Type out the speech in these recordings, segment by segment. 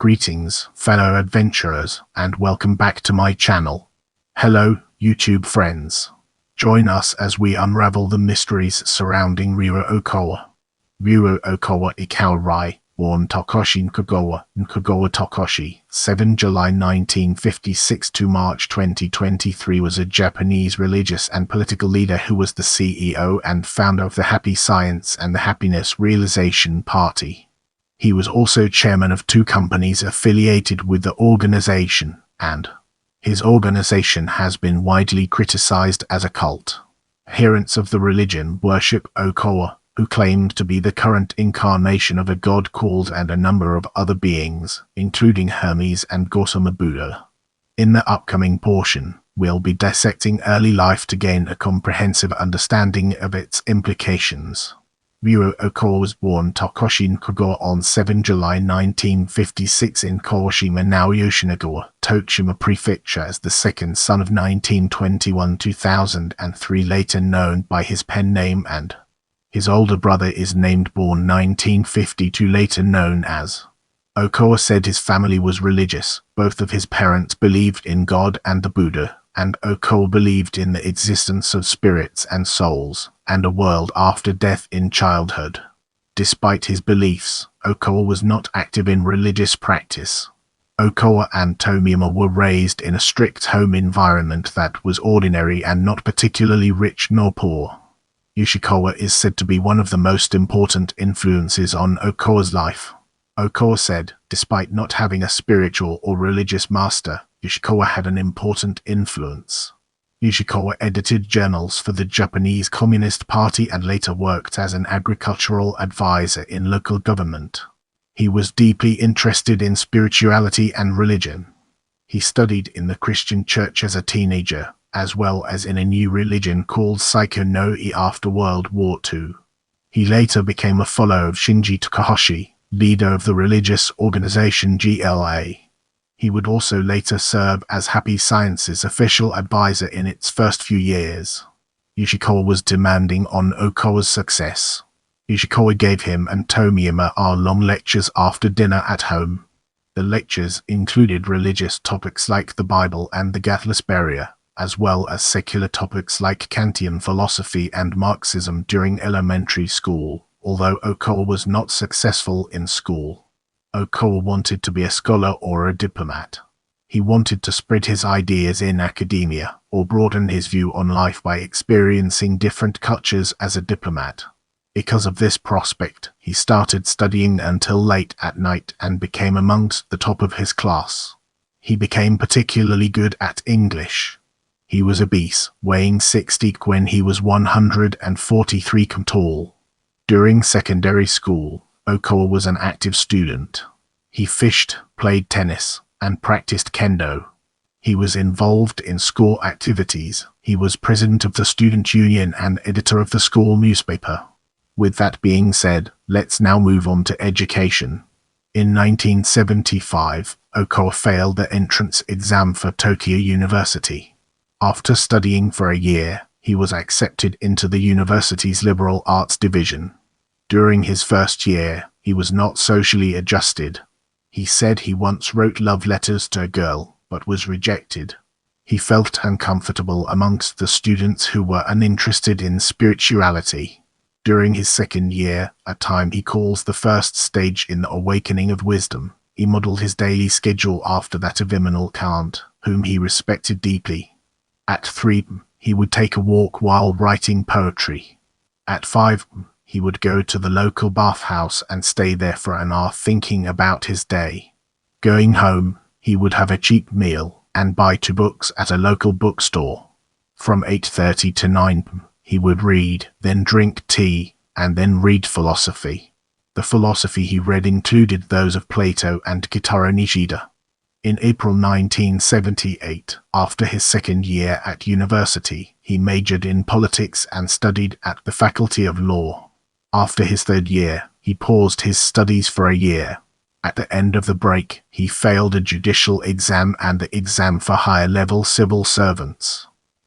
Greetings, fellow adventurers, and welcome back to my channel. Hello, YouTube friends. Join us as we unravel the mysteries surrounding Ryuho Okawa. Ryuho Okawa Ikawa, born Tokoshi Nkagawa, Tokoshi, 7 July 1956 to March 2023, was a Japanese religious and political leader who was the CEO and founder of the Happy Science and the Happiness Realization Party. He was also chairman of 2 companies affiliated with the organization, and his organization has been widely criticized as a cult. Adherents of the religion worship Okawa, who claimed to be the current incarnation of a god called, and a number of other beings, including Hermes and Gautama Buddha. In the upcoming portion, we'll be dissecting early life to gain a comprehensive understanding of its implications. Ryuho Okawa was born Tokoshi Nkagawa on 7 July 1956 in Kawashima, now Yoshinagawa, Tokushima Prefecture, as the second son of 1921-2003, later known by his pen name, and his older brother is named born 1952, later known as. Okawa said his family was religious. Both of his parents believed in God and the Buddha, and Okawa believed in the existence of spirits and souls, and a world after death in childhood. Despite his beliefs, Okawa was not active in religious practice. Okawa and Tomiyama were raised in a strict home environment that was ordinary and not particularly rich nor poor. Yoshikawa is said to be one of the most important influences on Okawa's life. Okawa said, despite not having a spiritual or religious master, Yoshikawa had an important influence. Yoshikawa edited journals for the Japanese Communist Party and later worked as an agricultural advisor in local government. He was deeply interested in spirituality and religion. He studied in the Christian church as a teenager, as well as in a new religion called Saiko no-I after World War II. He later became a follower of Shinji Takahashi, leader of the religious organization GLA. He would also later serve as Happy Science's official advisor in its first few years. Yoshikawa was demanding on Okawa's success. Yoshikawa gave him and Tomiyama hour-long lectures after dinner at home. The lectures included religious topics like the Bible and the Gathless Barrier, as well as secular topics like Kantian philosophy and Marxism during elementary school, although Okawa was not successful in school. Okawa wanted to be a scholar or a diplomat. He wanted to spread his ideas in academia, or broaden his view on life by experiencing different cultures as a diplomat. Because of this prospect, he started studying until late at night and became amongst the top of his class. He became particularly good at English. He was obese, weighing 60 when he was 143 tall. During secondary school, Okawa was an active student. He fished, played tennis, and practiced kendo. He was involved in school activities. He was president of the student union and editor of the school newspaper. With that being said, let's now move on to education. In 1975, Okawa failed the entrance exam for Tokyo University. After studying for a year, he was accepted into the university's liberal arts division. During his first year, he was not socially adjusted. He said he once wrote love letters to a girl, but was rejected. He felt uncomfortable amongst the students who were uninterested in spirituality. During his second year, a time he calls the first stage in the awakening of wisdom, he modeled his daily schedule after that of Immanuel Kant, whom he respected deeply. At 3, he would take a walk while writing poetry. At 5, he would go to the local bathhouse and stay there for an hour thinking about his day. Going home, he would have a cheap meal and buy 2 books at a local bookstore. From 8:30 to 9, he would read, then drink tea, and then read philosophy. The philosophy he read included those of Plato and Kitaro Nishida. In April 1978, after his second year at university, he majored in politics and studied at the Faculty of Law. After his third year, he paused his studies for a year. At the end of the break, he failed a judicial exam and the exam for higher-level civil servants.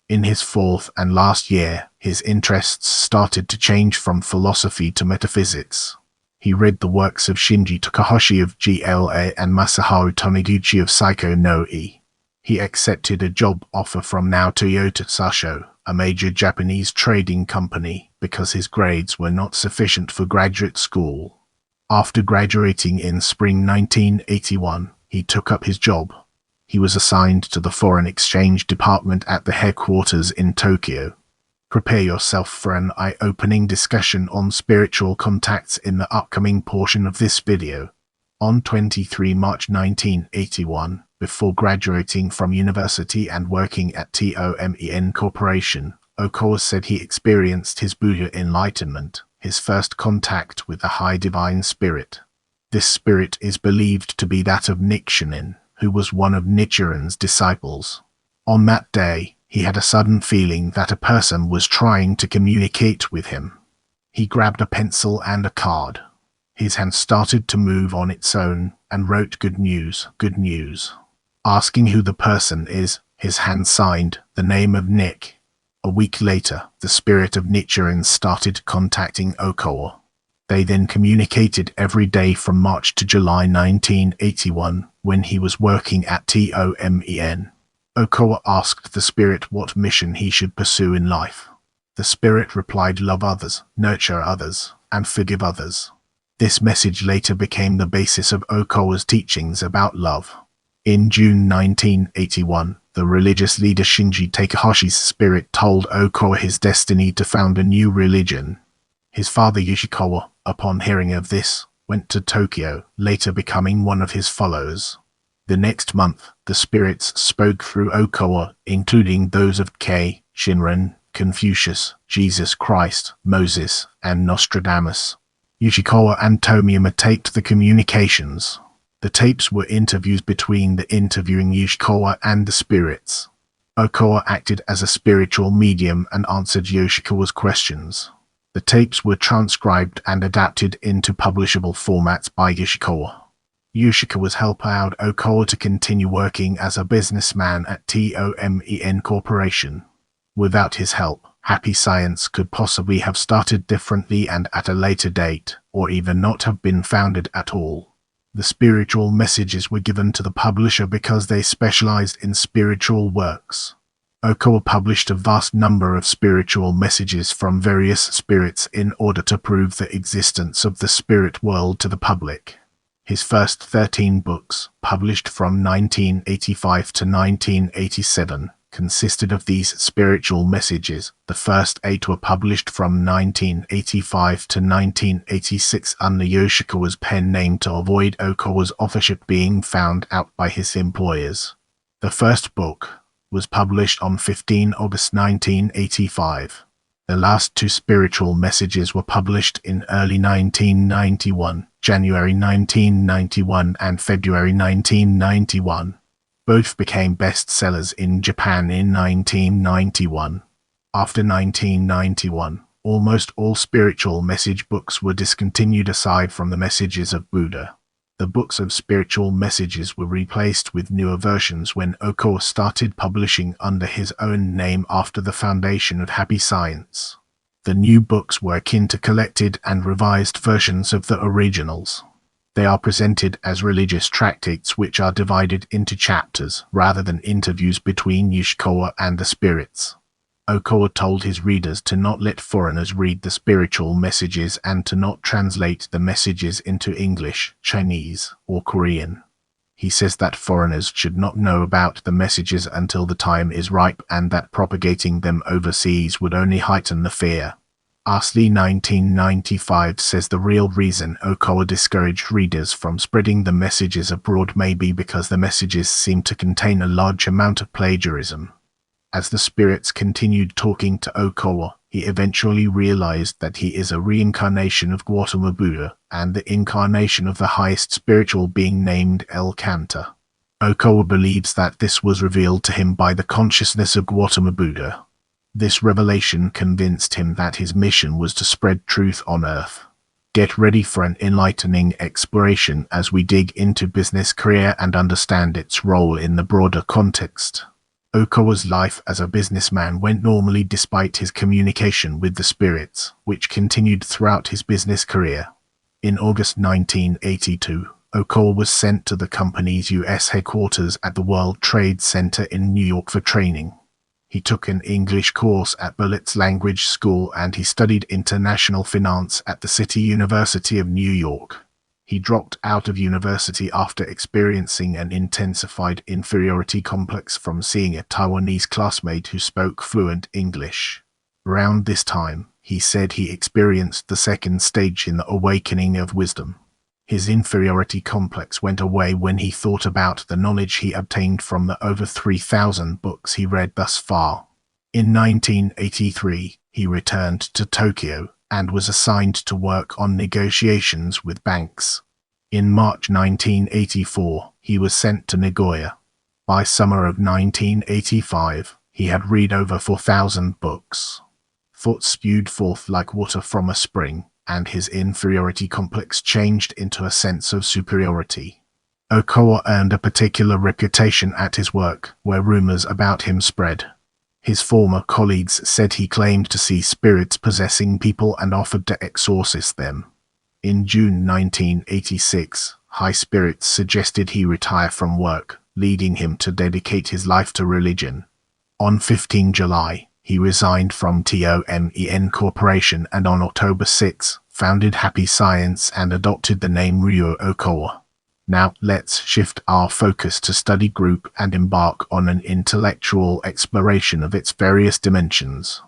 In his fourth and last year, his interests started to change from philosophy to metaphysics. He read the works of Shinji Takahashi of GLA and Masaharu Taniguchi of Psycho no E. He accepted a job offer from now Toyota Sasho, a major Japanese trading company, because his grades were not sufficient for graduate school. After graduating in spring 1981, he took up his job. He was assigned to the foreign exchange department at the headquarters in Tokyo. Prepare yourself for an eye-opening discussion on spiritual contacts in the upcoming portion of this video. On 23 March 1981, before graduating from university and working at TOMEN Corporation, Okawa said he experienced his Buddha enlightenment, his first contact with the high divine spirit. This spirit is believed to be that of Nichiren, who was one of Nichiren's disciples. On that day, he had a sudden feeling that a person was trying to communicate with him. He grabbed a pencil and a card. His hand started to move on its own and wrote "Good news, good news." Asking who the person is, his hand signed the name of Nick. A week later, the spirit of Nichiren started contacting Okawa. They then communicated every day from March to July 1981, when he was working at TOMEN. Okawa asked the spirit what mission he should pursue in life. The spirit replied, "Love others, nurture others, and forgive others." This message later became the basis of Okawa's teachings about love. In June 1981, the religious leader Shinji Takahashi's spirit told Okawa his destiny to found a new religion. His father Yoshikawa, upon hearing of this, went to Tokyo, later becoming one of his followers. The next month, the spirits spoke through Okawa, including those of Kei, Shinran, Confucius, Jesus Christ, Moses, and Nostradamus. Yoshikawa and Tomiyama taped the communications. The tapes were interviews between the interviewing Yoshikawa and the spirits. Okawa acted as a spiritual medium and answered Yoshikawa's questions. The tapes were transcribed and adapted into publishable formats by Yoshikawa. Yoshikawa's help allowed Okawa to continue working as a businessman at TOMEN Corporation. Without his help, Happy Science could possibly have started differently and at a later date, or even not have been founded at all. The spiritual messages were given to the publisher because they specialized in spiritual works. Okawa published a vast number of spiritual messages from various spirits in order to prove the existence of the spirit world to the public. His first 13 books, published from 1985 to 1987, consisted of these spiritual messages. The first 8 were published from 1985 to 1986 under Yoshikawa's pen name to avoid Okawa's authorship being found out by his employers. The first book was published on 15 August 1985. The last 2 spiritual messages were published in early 1991, January 1991 and February 1991. Both became bestsellers in Japan in 1991. After 1991, almost all spiritual message books were discontinued aside from the Messages of Buddha. The books of spiritual messages were replaced with newer versions when Okawa started publishing under his own name after the foundation of Happy Science. The new books were akin to collected and revised versions of the originals. They are presented as religious tractates which are divided into chapters rather than interviews between Yoshikawa and the spirits. Okawa told his readers to not let foreigners read the spiritual messages and to not translate the messages into English, Chinese, or Korean. He says that foreigners should not know about the messages until the time is ripe and that propagating them overseas would only heighten the fear. Astley 1995 says the real reason Okawa discouraged readers from spreading the messages abroad may be because the messages seem to contain a large amount of plagiarism. As the spirits continued talking to Okawa, he eventually realized that he is a reincarnation of Gautama Buddha and the incarnation of the highest spiritual being named El Kanta. Okawa believes that this was revealed to him by the consciousness of Gautama Buddha. This revelation convinced him that his mission was to spread truth on earth. Get ready for an enlightening exploration as we dig into business career and understand its role in the broader context. Okawa's life as a businessman went normally despite his communication with the spirits, which continued throughout his business career. In August 1982, Okawa was sent to the company's U.S. headquarters at the World Trade Center in New York for training. He took an English course at Bullitt's Language School and he studied international finance at the City University of New York. He dropped out of university after experiencing an intensified inferiority complex from seeing a Taiwanese classmate who spoke fluent English. Around this time, he said he experienced the second stage in the awakening of wisdom. His inferiority complex went away when he thought about the knowledge he obtained from the over 3,000 books he read thus far. In 1983, he returned to Tokyo and was assigned to work on negotiations with banks. In March 1984, he was sent to Nagoya. By summer of 1985, he had read over 4,000 books. Thought spewed forth like water from a spring, and his inferiority complex changed into a sense of superiority. Okawa earned a particular reputation at his work, where rumors about him spread. His former colleagues said he claimed to see spirits possessing people and offered to exorcist them. In June 1986, high spirits suggested he retire from work, leading him to dedicate his life to religion. On 15 July, he resigned from TOMEN Corporation and on October 6, founded Happy Science and adopted the name Ryuho Okawa. Now let's shift our focus to study group and embark on an intellectual exploration of its various dimensions.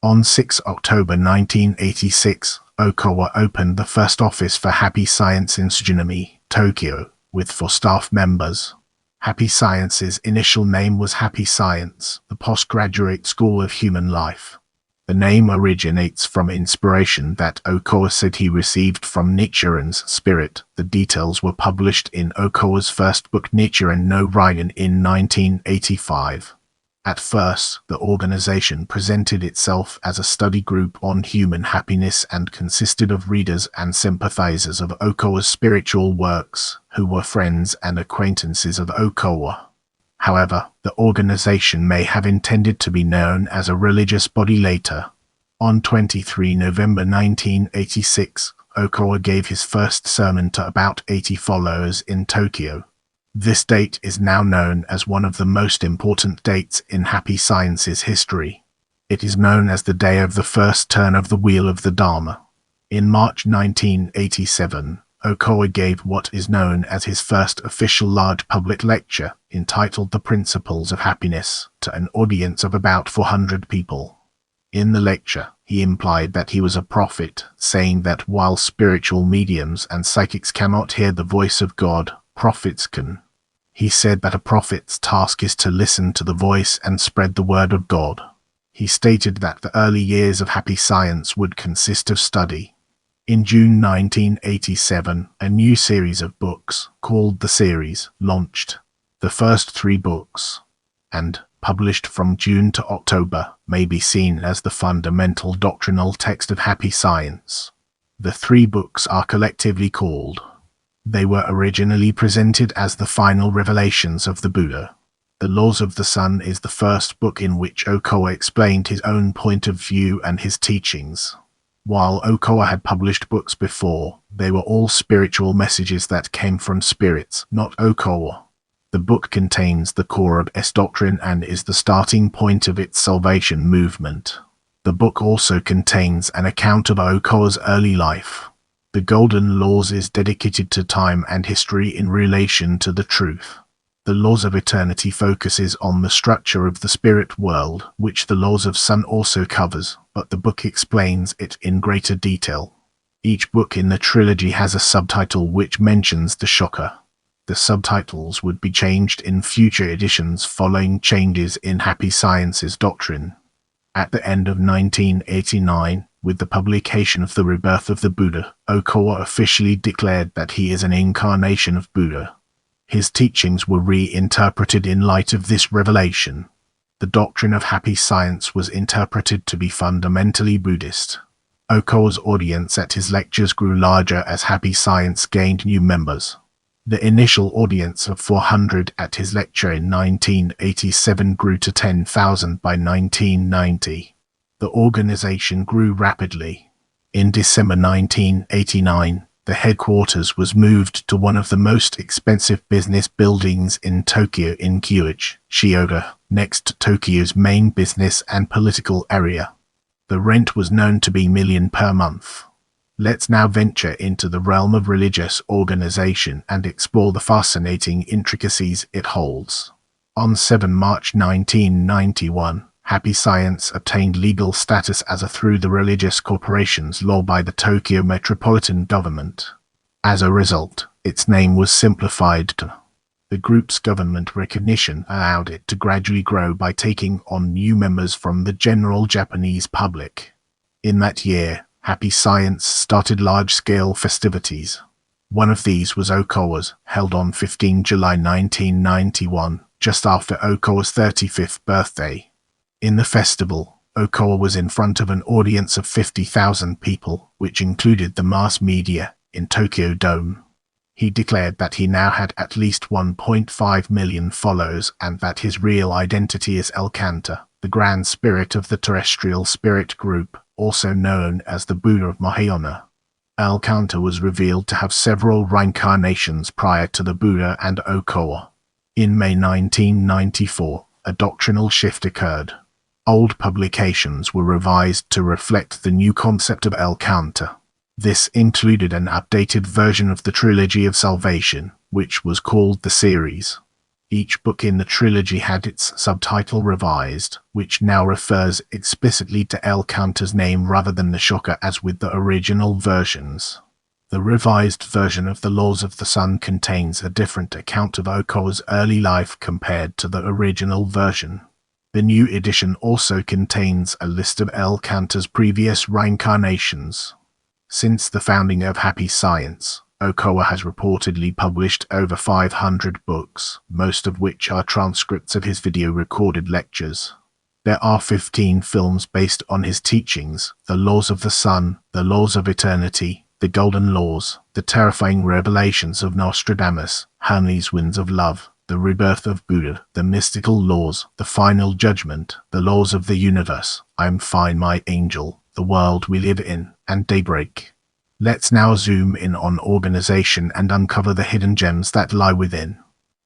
On 6 October 1986, Okawa opened the first office for Happy Science in Tsuginami, Tokyo, with 4 staff members. Happy Science's initial name was Happy Science, the postgraduate school of human life. The name originates from inspiration that Okawa said he received from Nichiren's spirit. The details were published in Okawa's first book Nichiren no Raiden in 1985. At first, the organization presented itself as a study group on human happiness and consisted of readers and sympathizers of Okawa's spiritual works, who were friends and acquaintances of Okawa. However, the organization may have intended to be known as a religious body later. On 23 November 1986, Okawa gave his first sermon to about 80 followers in Tokyo. This date is now known as one of the most important dates in Happy Science's history. It is known as the day of the first turn of the wheel of the Dharma. In March 1987, Okawa gave what is known as his first official large public lecture, entitled The Principles of Happiness, to an audience of about 400 people. In the lecture, he implied that he was a prophet, saying that while spiritual mediums and psychics cannot hear the voice of God, prophets can. He said that a prophet's task is to listen to the voice and spread the word of God. He stated that the early years of Happy Science would consist of study. In June 1987, a new series of books, called The Series, launched. The first 3 books, and published from June to October, may be seen as the fundamental doctrinal text of Happy Science. The 3 books are collectively called. They were originally presented as the final revelations of the Buddha. The Laws of the Sun is the first book in which Okawa explained his own point of view and his teachings. While Okawa had published books before, they were all spiritual messages that came from spirits, not Okawa. The book contains the core of S doctrine and is the starting point of its salvation movement. The book also contains an account of Okawa's early life. The Golden Laws is dedicated to time and history in relation to the truth. The Laws of Eternity focuses on the structure of the spirit world, which the Laws of Sun also covers, but the book explains it in greater detail. Each book in the trilogy has a subtitle which mentions the chakra. The subtitles would be changed in future editions following changes in Happy Science's doctrine. At the end of 1989, with the publication of The Rebirth of the Buddha, Okawa officially declared that he is an incarnation of Buddha. His teachings were reinterpreted in light of this revelation. The doctrine of Happy Science was interpreted to be fundamentally Buddhist. Okawa's audience at his lectures grew larger as Happy Science gained new members. The initial audience of 400 at his lecture in 1987 grew to 10,000 by 1990. The organization grew rapidly. In December 1989, The headquarters was moved to one of the most expensive business buildings in Tokyo in Kyuchi, Shiga, next to Tokyo's main business and political area. The rent was known to be million per month. Let's now venture into the realm of religious organization and explore the fascinating intricacies it holds. On 7 March 1991, Happy Science obtained legal status as a through the Religious Corporations Law by the Tokyo Metropolitan Government. As a result, its name was simplified to. The group's government recognition allowed it to gradually grow by taking on new members from the general Japanese public. In that year, Happy Science started large-scale festivities. One of these was Okawa's, held on 15 July 1991, just after Okawa's 35th birthday. In the festival, Okawa was in front of an audience of 50,000 people, which included the mass media, in Tokyo Dome. He declared that he now had at least 1.5 million followers and that his real identity is Alcanta, the grand spirit of the terrestrial spirit group, also known as the Buddha of Mahayana. Alcanta was revealed to have several reincarnations prior to the Buddha and Okawa. In May 1994, a doctrinal shift occurred. Old publications were revised to reflect the new concept of Alcanta. This included an updated version of the Trilogy of Salvation, which was called the series. Each book in the trilogy had its subtitle revised, which now refers explicitly to Alcanta's name rather than the Shoka as with the original versions. The revised version of the Laws of the Sun contains a different account of Okawa's early life compared to the original version. The new edition also contains a list of Alcanta's previous reincarnations. Since the founding of Happy Science, Okawa has reportedly published over 500 books, most of which are transcripts of his video-recorded lectures. There are 15 films based on his teachings: The Laws of the Sun, The Laws of Eternity, The Golden Laws, The Terrifying Revelations of Nostradamus, Hermes Winds of Love, The Rebirth of Buddha, The Mystical Laws, The Final Judgment, The Laws of the Universe, I'm Fine My Angel, The World We Live In, and Daybreak. Let's now zoom in on organization and uncover the hidden gems that lie within.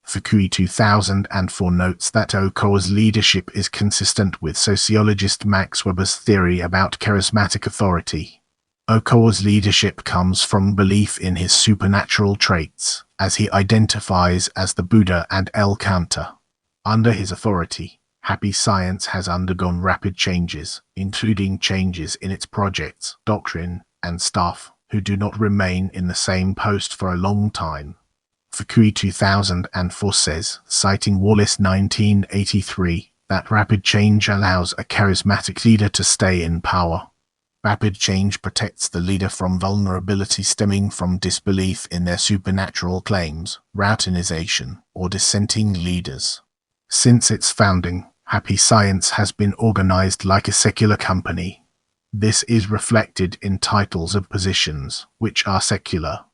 Fukui 2004 notes that Okawa's leadership is consistent with sociologist Max Weber's theory about charismatic authority. Okawa's leadership comes from belief in his supernatural traits, as he identifies as the Buddha and Alcanta. Under his authority, Happy Science has undergone rapid changes, including changes in its projects, doctrine, and staff, who do not remain in the same post for a long time. Fukui 2004 says, citing Wallace 1983, that rapid change allows a charismatic leader to stay in power. Rapid change protects the leader from vulnerability stemming from disbelief in their supernatural claims, routinization, or dissenting leaders. Since its founding, Happy Science has been organized like a secular company. This is reflected in titles of positions, which are secular.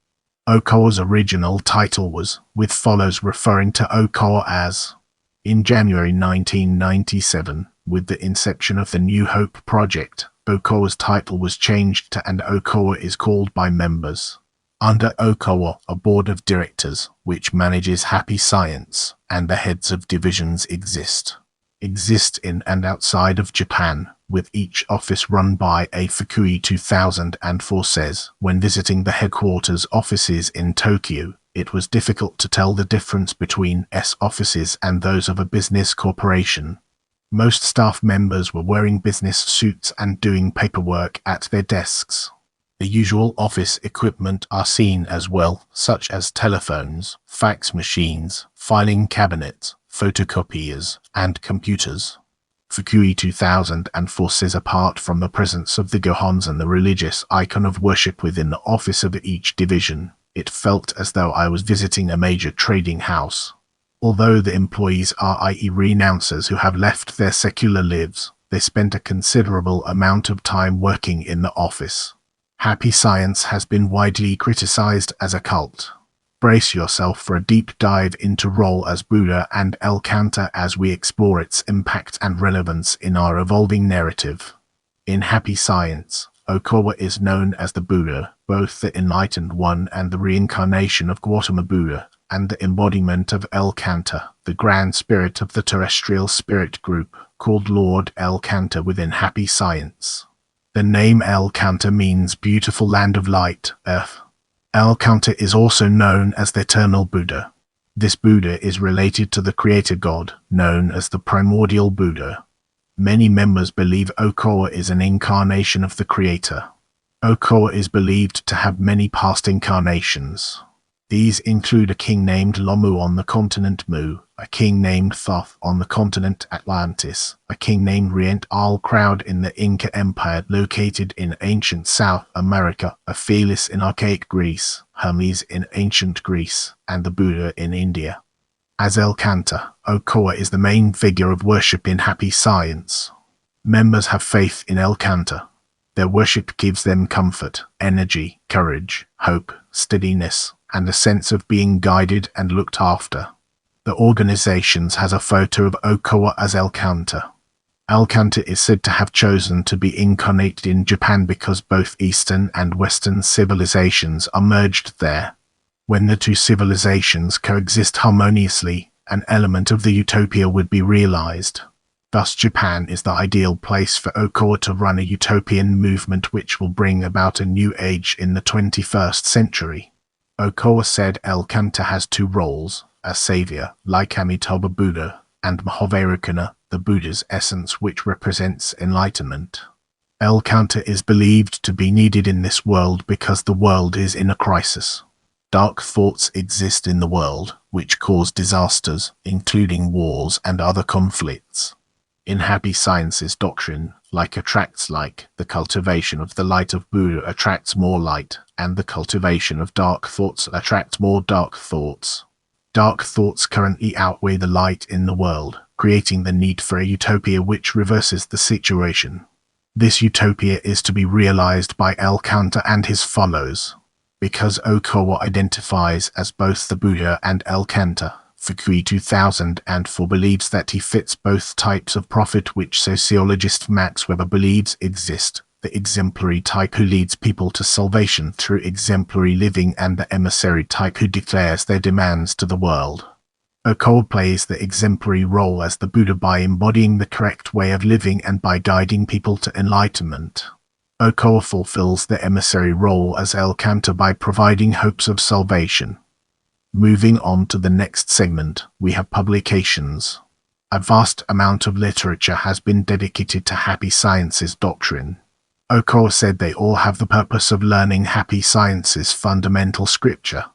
Okawa's original title was, with follows referring to Okawa as. In January 1997, with the inception of the New Hope project, Okawa's title was changed to and Okawa is called by members. Under Okawa, a board of directors, which manages Happy Science, and the heads of divisions exist in and outside of Japan, with each office run by a Fukui 2004 says, when visiting the headquarters offices in Tokyo, it was difficult to tell the difference between S offices and those of a business corporation. Most staff members were wearing business suits and doing paperwork at their desks. The usual office equipment are seen as well, such as telephones, fax machines, filing cabinets, photocopiers, and computers. Fukui 2004 says apart from the presence of the Gohonzan, the religious icon of worship within the office of each division, it felt as though I was visiting a major trading house. Although the employees are i.e. renouncers who have left their secular lives, they spend a considerable amount of time working in the office. Happy Science has been widely criticized as a cult. Brace yourself for a deep dive into role as Buddha and Alcanta as we explore its impact and relevance in our evolving narrative. In Happy Science, Okawa is known as the Buddha, both the Enlightened One and the reincarnation of Gautama Buddha, and the embodiment of Elkanta, the Grand Spirit of the terrestrial spirit group, called Lord Elkanta within Happy Science. The name Elkanta means beautiful land of light, earth. Elkanta is also known as the Eternal Buddha. This Buddha is related to the Creator God, known as the Primordial Buddha. Many members believe Okawa is an incarnation of the Creator. Okawa is believed to have many past incarnations. These include a king named Lomu on the continent Mu, a king named Thoth on the continent Atlantis, a king named Rient Al Crowd in the Inca Empire located in ancient South America, a Felis in archaic Greece, Hermes in ancient Greece, and the Buddha in India. As Elkanta, Okawa is the main figure of worship in Happy Science. Members have faith in Elkanta. Their worship gives them comfort, energy, courage, hope, steadiness, and a sense of being guided and looked after. The organization has a photo of Okawa as Elkanta. Elkanta is said to have chosen to be incarnated in Japan because both Eastern and Western civilizations are merged there. When the two civilizations coexist harmoniously, an element of the utopia would be realized. Thus, Japan is the ideal place for Okawa to run a utopian movement which will bring about a new age in the 21st century. Okawa said Elkanta has two roles, a savior, like Amitabha Buddha, and Mahavairakana, the Buddha's essence which represents enlightenment. Elkanta is believed to be needed in this world because the world is in a crisis. Dark thoughts exist in the world, which cause disasters, including wars and other conflicts. In Happy Science's doctrine, like attracts like, the cultivation of the light of Buddha attracts more light, and the cultivation of dark thoughts attracts more dark thoughts. Dark thoughts currently outweigh the light in the world, creating the need for a utopia which reverses the situation. This utopia is to be realized by Elkanta and his followers. Because Okawa identifies as both the Buddha and Elkanta, Fukui 2004 believes that he fits both types of prophet which sociologist Max Weber believes exist, the exemplary type who leads people to salvation through exemplary living and the emissary type who declares their demands to the world. Okawa plays the exemplary role as the Buddha by embodying the correct way of living and by guiding people to enlightenment. Okawa fulfills the emissary role as Elkanta by providing hopes of salvation. Moving on to the next segment, we have publications. A vast amount of literature has been dedicated to Happy Science's doctrine. Okawa said they all have the purpose of learning Happy Science's fundamental scripture.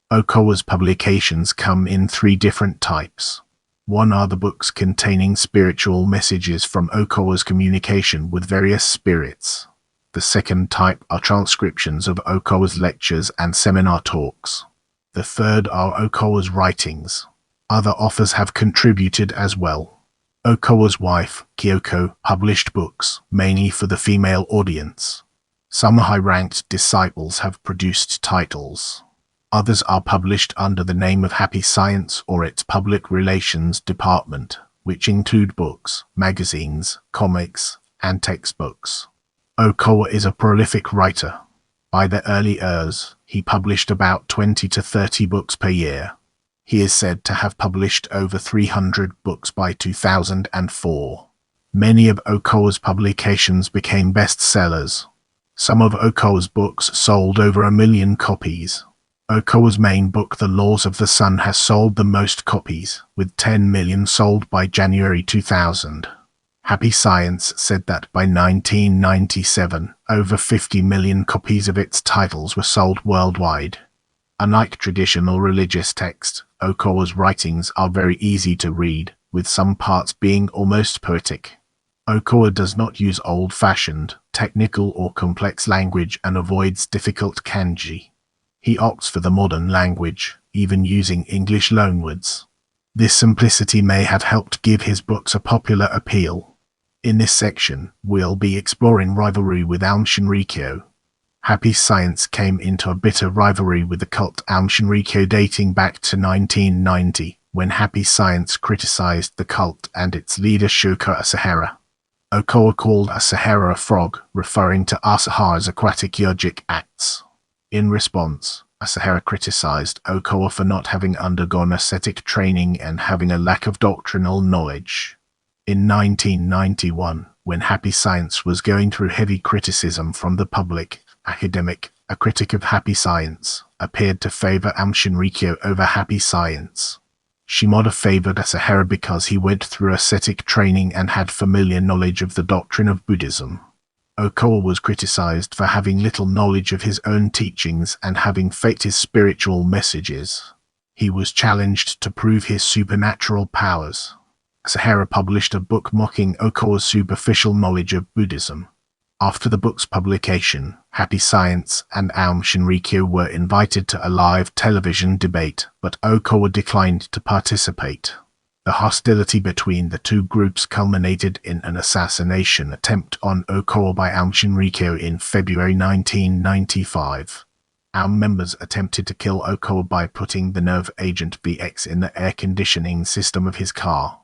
Okawa's publications come in three different types. One are the books containing spiritual messages from Okawa's communication with various spirits. The second type are transcriptions of Okawa's lectures and seminar talks. The third are Okawa's writings. Other authors have contributed as well. Okawa's wife, Kyoko, published books, mainly for the female audience. Some high-ranked disciples have produced titles. Others are published under the name of Happy Science or its public relations department, which include books, magazines, comics, and textbooks. Okawa is a prolific writer. By the early years, he published about 20 to 30 books per year. He is said to have published over 300 books by 2004. Many of Okawa's publications became bestsellers. Some of Okawa's books sold over 1 million copies. Okawa's main book, The Laws of the Sun, has sold the most copies, with 10 million sold by January 2000. Happy Science said that by 1997, over 50 million copies of its titles were sold worldwide. Unlike traditional religious text, Okawa's writings are very easy to read, with some parts being almost poetic. Okawa does not use old-fashioned, technical or complex language and avoids difficult kanji. He opts for the modern language, even using English loanwords. This simplicity may have helped give his books a popular appeal. In this section, we'll be exploring rivalry with Aum Shinrikyo. Happy Science came into a bitter rivalry with the cult Aum Shinrikyo dating back to 1990, when Happy Science criticized the cult and its leader Shoko Asahara. Okawa called Asahara a frog, referring to Asahara's aquatic yogic acts. In response, Asahara criticized Okawa for not having undergone ascetic training and having a lack of doctrinal knowledge. In 1991, when Happy Science was going through heavy criticism from the public, academic, a critic of Happy Science, appeared to favor Aum Shinrikyo over Happy Science. Shimoda favored Asahara because he went through ascetic training and had familiar knowledge of the doctrine of Buddhism. Okawa was criticized for having little knowledge of his own teachings and having faked his spiritual messages. He was challenged to prove his supernatural powers. Asahara published a book mocking Okawa's superficial knowledge of Buddhism. After the book's publication, Happy Science and Aum Shinrikyo were invited to a live television debate, but Okawa declined to participate. The hostility between the two groups culminated in an assassination attempt on Okawa by Aum Shinrikyo in February 1995. Aum members attempted to kill Okawa by putting the nerve agent VX in the air conditioning system of his car.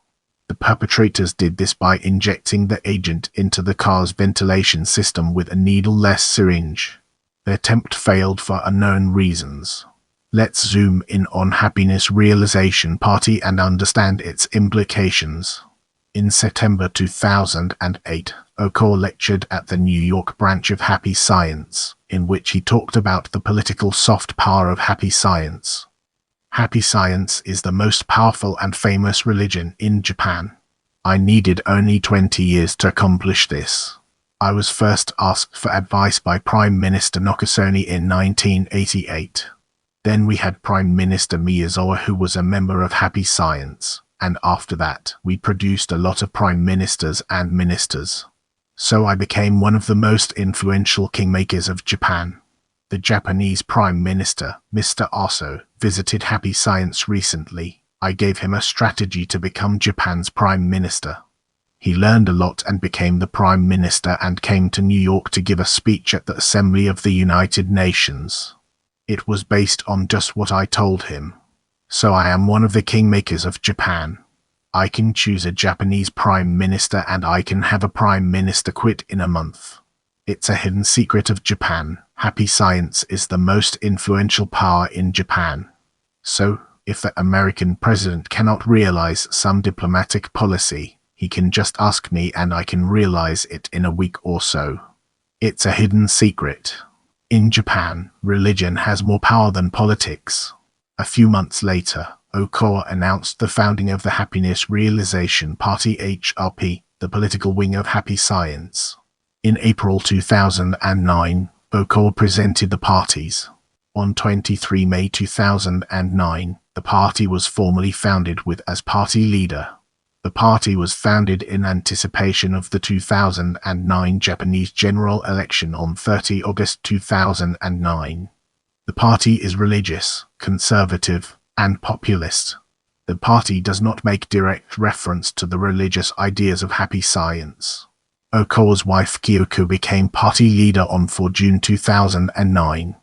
The perpetrators did this by injecting the agent into the car's ventilation system with a needle-less syringe. The attempt failed for unknown reasons. Let's zoom in on Happiness Realization Party and understand its implications. In September 2008, Okawa lectured at the New York branch of Happy Science, in which he talked about the political soft power of Happy Science. Happy Science is the most powerful and famous religion in Japan. I needed only 20 years to accomplish this. I was first asked for advice by Prime Minister Nakasone in 1988. Then we had Prime Minister Miyazawa, who was a member of Happy Science, and after that we produced a lot of prime ministers and ministers. So I became one of the most influential kingmakers of Japan. The Japanese Prime Minister, Mr. Aso, visited Happy Science recently. I gave him a strategy to become Japan's Prime Minister. He learned a lot and became the Prime Minister and came to New York to give a speech at the Assembly of the United Nations. It was based on just what I told him. So I am one of the kingmakers of Japan. I can choose a Japanese Prime Minister and I can have a Prime Minister quit in a month. It's a hidden secret of Japan. Happy Science is the most influential power in Japan. So, if the American president cannot realize some diplomatic policy, he can just ask me and I can realize it in a week or so. It's a hidden secret. In Japan, religion has more power than politics. A few months later, Okawa announced the founding of the Happiness Realization Party (HRP), the political wing of Happy Science. In April 2009, Okawa presented the parties. On 23 May 2009, the party was formally founded with as party leader. The party was founded in anticipation of the 2009 Japanese general election on 30 August 2009. The party is religious, conservative, and populist. The party does not make direct reference to the religious ideas of Happy Science. Okawa's wife Kyoko became party leader on 4 June 2009.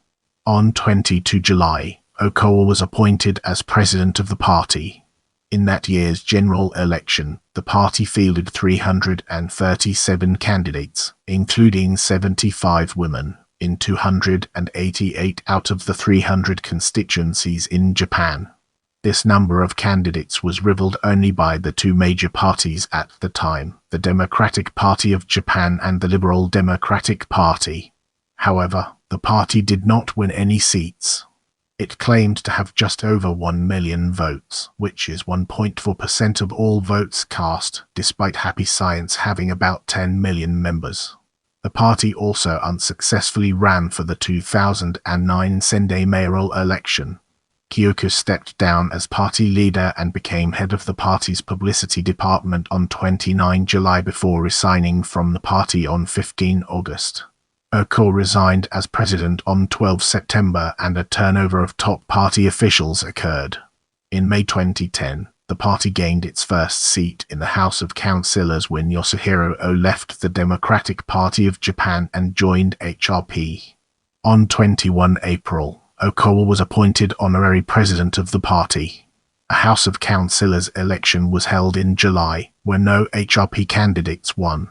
On 22 July, Okawa was appointed as president of the party. In that year's general election, the party fielded 337 candidates, including 75 women, in 288 out of the 300 constituencies in Japan. This number of candidates was rivaled only by the two major parties at the time, the Democratic Party of Japan and the Liberal Democratic Party. However, the party did not win any seats. It claimed to have just over 1 million votes, which is 1.4% of all votes cast, despite Happy Science having about 10 million members. The party also unsuccessfully ran for the 2009 Sendai mayoral election. Kyoko stepped down as party leader and became head of the party's publicity department on 29 July before resigning from the party on 15 August. Okawa resigned as president on 12 September and a turnover of top party officials occurred. In May 2010, the party gained its first seat in the House of Councillors when Yoshihiro O left the Democratic Party of Japan and joined HRP. On 21 April, Okawa was appointed honorary president of the party. A House of Councillors election was held in July, where no HRP candidates won.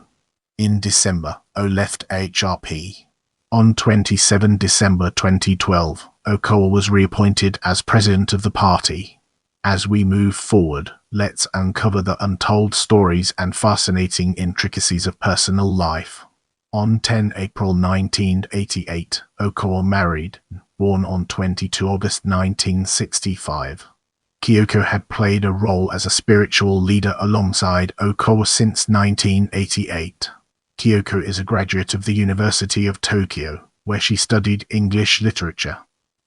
In December, O left HRP. On 27 December 2012, Okawa was reappointed as president of the party. As we move forward, let's uncover the untold stories and fascinating intricacies of personal life. On 10 April 1988, Okawa married, born on 22 August 1965. Kyoko had played a role as a spiritual leader alongside Okawa since 1988. Kyoko is a graduate of the University of Tokyo, where she studied English literature.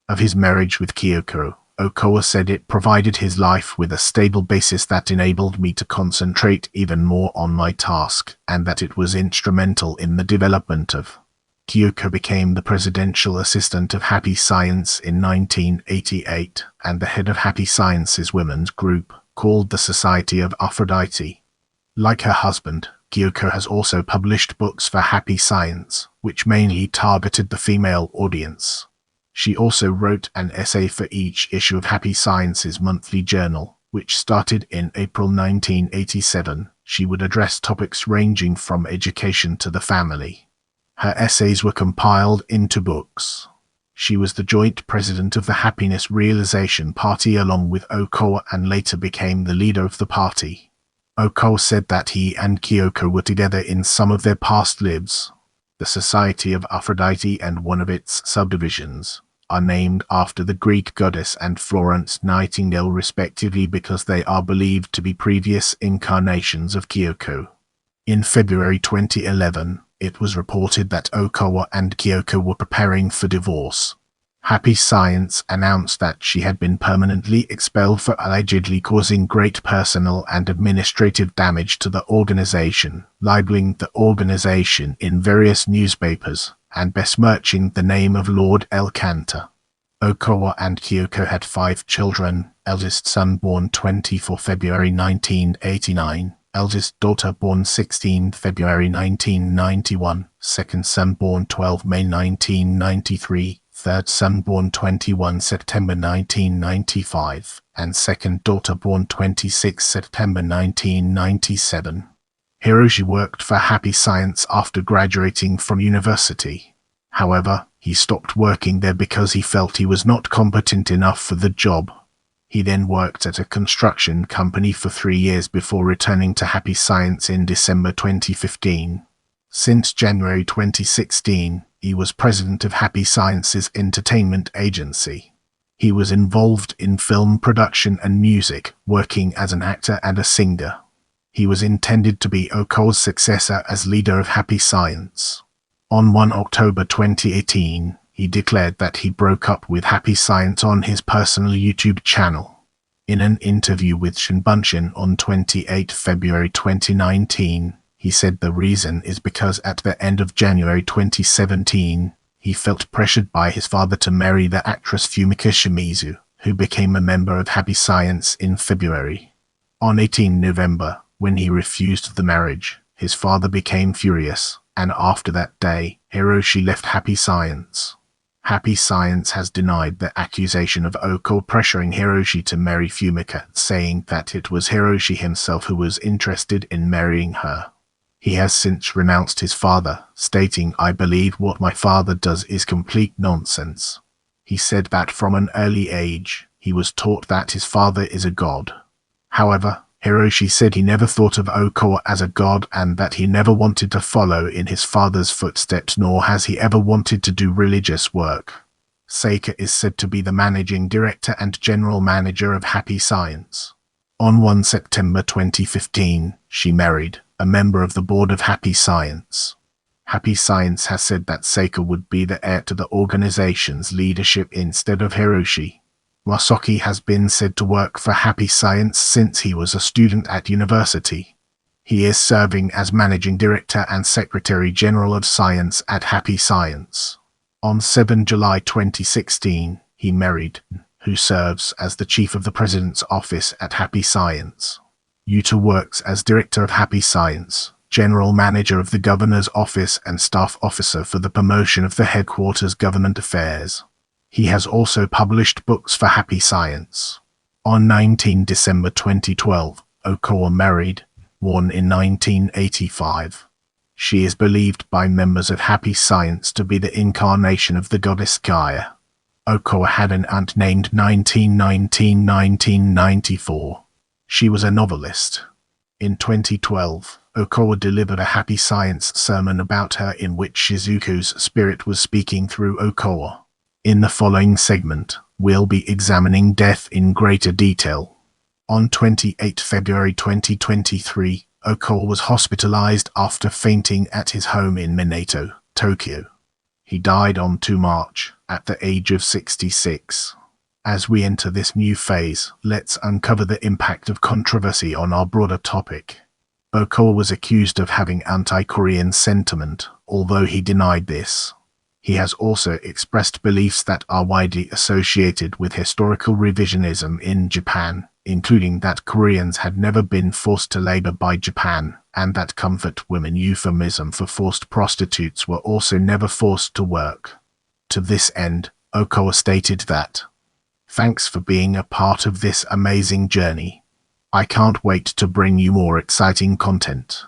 Of his marriage with Kyoko, Okawa said it provided his life with a stable basis that enabled me to concentrate even more on my task, and that it was instrumental in the development of. Kyoko became the presidential assistant of Happy Science in 1988 and the head of Happy Science's women's group, called the Society of Aphrodite. Like her husband, Kyoko has also published books for Happy Science, which mainly targeted the female audience. She also wrote an essay for each issue of Happy Science's monthly journal, which started in April 1987. She would address topics ranging from education to the family. Her essays were compiled into books. She was the joint president of the Happiness Realization Party along with Okawa and later became the leader of the party. Okawa said that he and Kyoko were together in some of their past lives. The Society of Aphrodite and one of its subdivisions are named after the Greek goddess and Florence Nightingale respectively because they are believed to be previous incarnations of Kyoko. In February 2011, it was reported that Okawa and Kyoko were preparing for divorce. Happy Science announced that she had been permanently expelled for allegedly causing great personal and administrative damage to the organization, libeling the organization in various newspapers, and besmirching the name of Lord Elkantar. Okawa and Kyoko had 5 children, eldest son born 24 February 1989. Eldest daughter born 16 February 1991, second son born 12 May 1993, third son born 21 September 1995, and second daughter born 26 September 1997. Hiroshi worked for Happy Science after graduating from university. However, he stopped working there because he felt he was not competent enough for the job. He then worked at a construction company for 3 years before returning to Happy Science in December 2015. Since January 2016, he was president of Happy Science's entertainment agency. He was involved in film production and music, working as an actor and a singer. He was intended to be Okawa's successor as leader of Happy Science. On 1 October 2018, he declared that he broke up with Happy Science on his personal YouTube channel. In an interview with Shinbunshin on 28 February 2019, he said the reason is because at the end of January 2017, he felt pressured by his father to marry the actress Fumika Shimizu, who became a member of Happy Science in February. On 18 November, when he refused the marriage, his father became furious, and after that day, Hiroshi left Happy Science. Happy Science has denied the accusation of Okawa pressuring Hiroshi to marry Fumika, saying that it was Hiroshi himself who was interested in marrying her. He has since renounced his father, stating, "I believe what my father does is complete nonsense." He said that from an early age, he was taught that his father is a god. However, Hiroshi said he never thought of Okawa as a god and that he never wanted to follow in his father's footsteps, nor has he ever wanted to do religious work. Seika is said to be the managing director and general manager of Happy Science. On 1 September 2015, she married a member of the board of Happy Science. Happy Science has said that Seika would be the heir to the organization's leadership instead of Hiroshi. Wasaki has been said to work for Happy Science since he was a student at university. He is serving as Managing Director and Secretary General of Science at Happy Science. On 7 July 2016, he married, who serves as the Chief of the President's Office at Happy Science. Yuta works as Director of Happy Science, General Manager of the Governor's Office and Staff Officer for the Promotion of the Headquarters Government Affairs. He has also published books for Happy Science. On 19 December 2012, Okawa married, born in 1985. She is believed by members of Happy Science to be the incarnation of the goddess Gaia. Okawa had an aunt named 1994. She was a novelist. In 2012, Okawa delivered a Happy Science sermon about her in which Shizuku's spirit was speaking through Okawa. In the following segment, we'll be examining death in greater detail. On 28 February 2023, Okawa was hospitalized after fainting at his home in Minato, Tokyo. He died on 2 March, at the age of 66. As we enter this new phase, let's uncover the impact of controversy on our broader topic. Okawa was accused of having anti-Korean sentiment, although he denied this. He has also expressed beliefs that are widely associated with historical revisionism in Japan, including that Koreans had never been forced to labor by Japan, and that comfort women euphemism for forced prostitutes were also never forced to work. To this end, Okawa stated that, "Thanks for being a part of this amazing journey. I can't wait to bring you more exciting content.